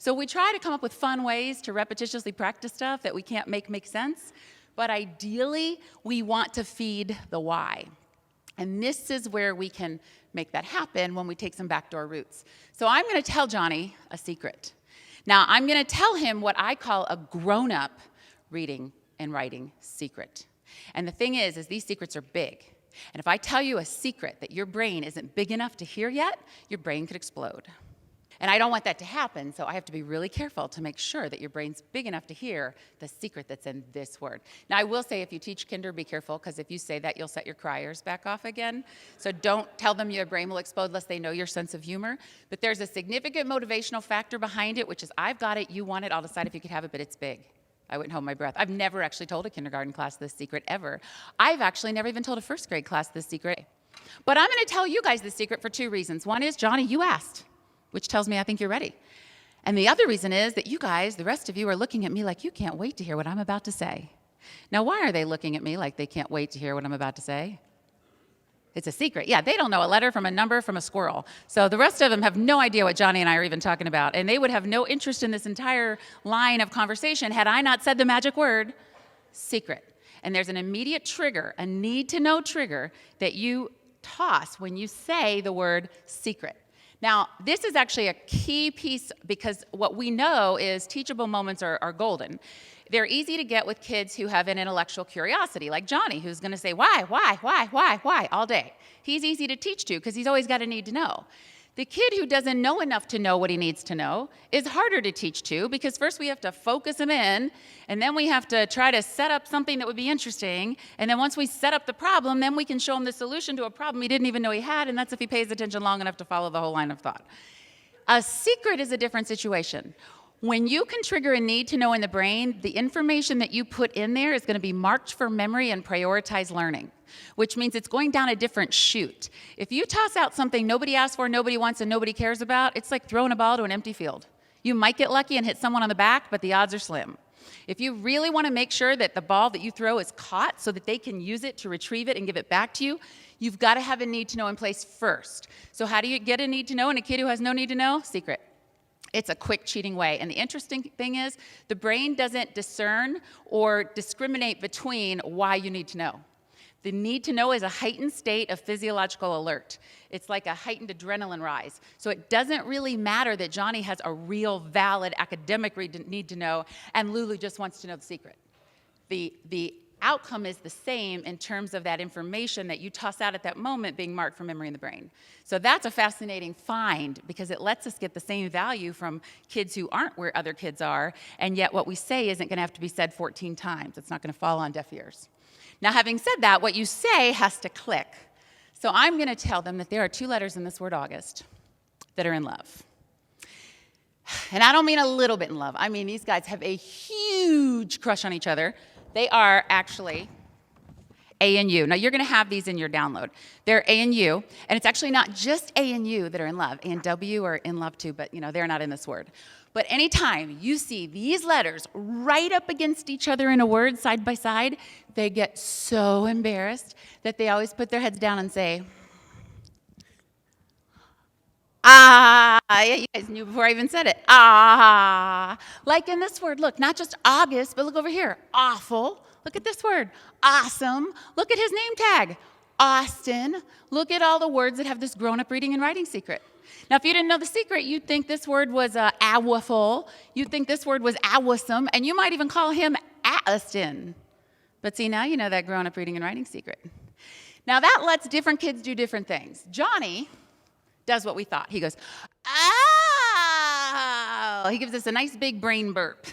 So we try to come up with fun ways to repetitiously practice stuff that we can't make sense. But ideally, we want to feed the why. And this is where we can make that happen when we take some backdoor routes. So I'm going to tell Johnny a secret. Now, I'm going to tell him what I call a grown-up reading and writing secret. And the thing is these secrets are big. And if I tell you a secret that your brain isn't big enough to hear yet, your brain could explode. And I don't want that to happen, so I have to be really careful to make sure that your brain's big enough to hear the secret that's in this word. Now, I will say if you teach kinder, be careful, because if you say that, you'll set your criers back off again. So don't tell them your brain will explode unless they know your sense of humor. But there's a significant motivational factor behind it, which is I've got it, you want it, I'll decide if you could have it, but it's big. I wouldn't hold my breath. I've never actually told a kindergarten class this secret ever. I've actually never even told a first grade class this secret. But I'm going to tell you guys this secret for two reasons. One is, Johnny, you asked, which tells me I think you're ready. And the other reason is that you guys, the rest of you, are looking at me like you can't wait to hear what I'm about to say. Now, why are they looking at me like they can't wait to hear what I'm about to say? It's a secret. Yeah, they don't know a letter from a number from a squirrel. So the rest of them have no idea what Johnny and I are even talking about. And they would have no interest in this entire line of conversation had I not said the magic word, secret. And there's an immediate trigger, a need-to-know trigger, that you toss when you say the word secret. Now, this is actually a key piece because what we know is teachable moments are golden. They're easy to get with kids who have an intellectual curiosity, like Johnny, who's going to say, why, all day. He's easy to teach to because he's always got a need to know. The kid who doesn't know enough to know what he needs to know is harder to teach to because first we have to focus him in, and then we have to try to set up something that would be interesting, and then once we set up the problem, then we can show him the solution to a problem he didn't even know he had, and that's if he pays attention long enough to follow the whole line of thought. A secret is a different situation. When you can trigger a need to know in the brain, the information that you put in there is going to be marked for memory and prioritize learning, which means it's going down a different chute. If you toss out something nobody asked for, nobody wants, and nobody cares about, it's like throwing a ball to an empty field. You might get lucky and hit someone on the back, but the odds are slim. If you really want to make sure that the ball that you throw is caught so that they can use it to retrieve it and give it back to you, you've got to have a need to know in place first. So how do you get a need to know in a kid who has no need to know? Secret. It's a quick, cheating way. And the interesting thing is the brain doesn't discern or discriminate between why you need to know. The need to know is a heightened state of physiological alert. It's like a heightened adrenaline rise. So it doesn't really matter that Johnny has a real, valid academic need to know and Lulu just wants to know the secret. The outcome is the same in terms of that information that you toss out at that moment being marked for memory in the brain. So that's a fascinating find because it lets us get the same value from kids who aren't where other kids are, and yet what we say isn't going to have to be said 14 times. It's not going to fall on deaf ears. Now, having said that, what you say has to click. So I'm going to tell them that there are two letters in this word August that are in love. And I don't mean a little bit in love. I mean these guys have a huge crush on each other. They are actually A and U. Now, you're going to have these in your download. They're A and U, and it's actually not just A and U that are in love. A and W are in love too, but they're not in this word. But anytime you see these letters right up against each other in a word side by side, they get so embarrassed that they always put their heads down and say, ah, yeah, you guys knew before I even said it. Ah, like in this word, look, not just August, but look over here. Awful. Look at this word. Awesome. Look at his name tag. Austin. Look at all the words that have this grown-up reading and writing secret. Now, if you didn't know the secret, you'd think this word was awful. You'd think this word was awesome, and you might even call him Austin. But see, now you know that grown-up reading and writing secret. Now, that lets different kids do different things. Johnny does what we thought. He goes, oh! He gives us a nice big brain burp.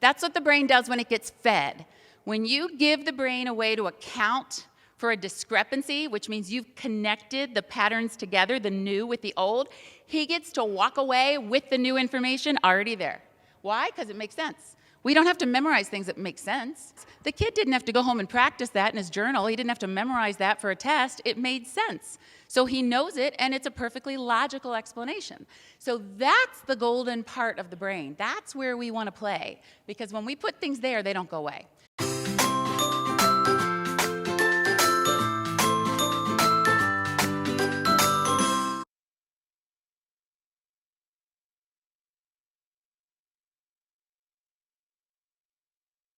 That's what the brain does when it gets fed. When you give the brain a way to account for a discrepancy, which means you've connected the patterns together, the new with the old, he gets to walk away with the new information already there. Why? Because it makes sense. We don't have to memorize things that make sense. The kid didn't have to go home and practice that in his journal. He didn't have to memorize that for a test. It made sense. So he knows it, and it's a perfectly logical explanation. So that's the golden part of the brain. That's where we want to play, because when we put things there, they don't go away.